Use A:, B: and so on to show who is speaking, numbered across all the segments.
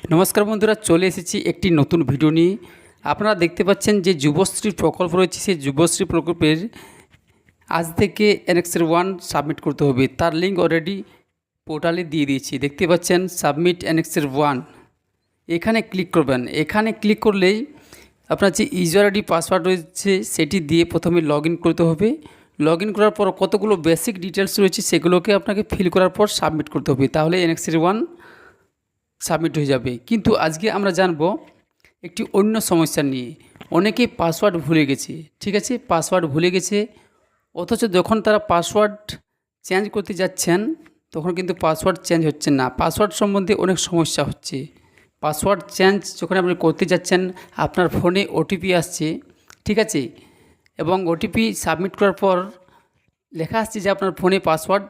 A: নমস্কার বন্ধুরা, চলে এসেছি একটি নতুন ভিডিও নিয়ে। আপনারা দেখতে পাচ্ছেন যে যুবশ্রী প্রকল্প রয়েছে, সেই যুবশ্রী প্রকল্পের আজ থেকে অ্যানেক্সার 1 সাবমিট করতে হবে। তার লিঙ্ক অলরেডি পোর্টালে দিয়ে দিয়েছি, দেখতে পাচ্ছেন সাবমিট অ্যানেক্সার 1। এখানে ক্লিক করবেন। এখানে ক্লিক করলেই আপনার যে ইউজার আইডি পাসওয়ার্ড রয়েছে সেটি দিয়ে প্রথমে লগ ইন করতে হবে। লগ ইন করার পর কতগুলো বেসিক ডিটেলস রয়েছে সেগুলোকে আপনাকে ফিল করার পর সাবমিট করতে হবে, তাহলে অ্যানেক্সার 1 সাবমিট হয়ে যাবে। কিন্তু আজকে আমরা জানব একটি অন্য সমস্যা নিয়ে। অনেকেই পাসওয়ার্ড ভুলে গেছে, ঠিক আছে, পাসওয়ার্ড ভুলে গেছে, অথচ যখন তারা পাসওয়ার্ড চেঞ্জ করতে যাচ্ছেন তখন কিন্তু পাসওয়ার্ড চেঞ্জ হচ্ছে না। পাসওয়ার্ড সম্বন্ধে অনেক সমস্যা হচ্ছে। পাসওয়ার্ড চেঞ্জ যখন আপনি করতে যাচ্ছেন আপনার ফোনে ওটিপি আসছে, ঠিক আছে, এবং ওটিপি সাবমিট করার পর লেখা আসছে যে আপনার ফোনে পাসওয়ার্ড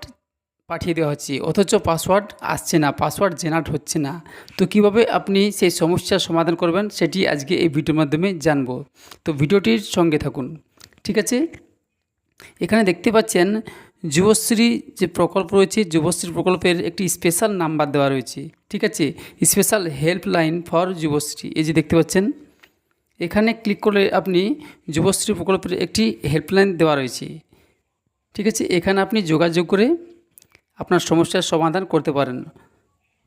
A: পাঠিয়ে দেওয়া হচ্ছে, অথচ পাসওয়ার্ড আসছে না, পাসওয়ার্ড জেনারেট হচ্ছে না। তো কিভাবে আপনি সেই সমস্যার সমাধান করবেন সেটি আজকে এই ভিডিওর মাধ্যমে জানব। তো ভিডিওটির সঙ্গে থাকুন, ঠিক আছে। এখানে দেখতে পাচ্ছেন যুবশ্রী যে প্রকল্প রয়েছে, যুবশ্রী প্রকল্পের একটি স্পেশাল নাম্বার দেওয়া রয়েছে, ঠিক আছে, স্পেশাল হেল্পলাইন ফর যুবশ্রী। এই যে দেখতে পাচ্ছেন, এখানে ক্লিক করলে আপনি যুবশ্রী প্রকল্পের একটি হেল্পলাইন দেওয়া রয়েছে, ঠিক আছে। এখানে আপনি যোগাযোগ করে আপনার সমস্যার সমাধান করতে পারেন।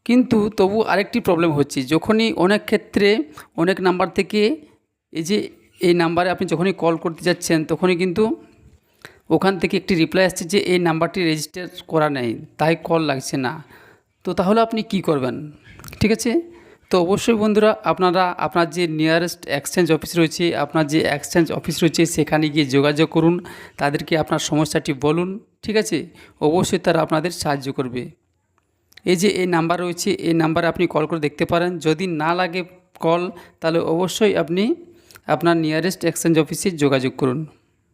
A: কিন্তু তবু আরেকটি প্রবলেম হচ্ছে, যখনই অনেক ক্ষেত্রে অনেক নাম্বার থেকে এই নাম্বারে আপনি যখনই কল করতে যাচ্ছেন তখনই কিন্তু ওখান থেকে একটি রিপ্লাই আসছে যে এই নাম্বারটি রেজিস্টার করা নেই, তাই কল লাগছে না। তো তাহলে আপনি কি করবেন, ঠিক আছে। তো অবশ্যই বন্ধুরা, আপনারা আপনার যে নিয়ারেস্ট এক্সচেঞ্জ অফিস রয়েছে, আপনার যে এক্সচেঞ্জ অফিস রয়েছে সেখানে গিয়ে যোগাযোগ করুন, তাদেরকে আপনার সমস্যাটি বলুন, ঠিক আছে। অবশ্যই তারা আপনাদের সাহায্য করবে। এই নাম্বার রয়েছে, এই নাম্বারে আপনি কল করে দেখতে পারেন। যদি না লাগে কল, তাহলে অবশ্যই আপনি আপনার নিয়ারেস্ট এক্সচেঞ্জ অফিসে যোগাযোগ করুন।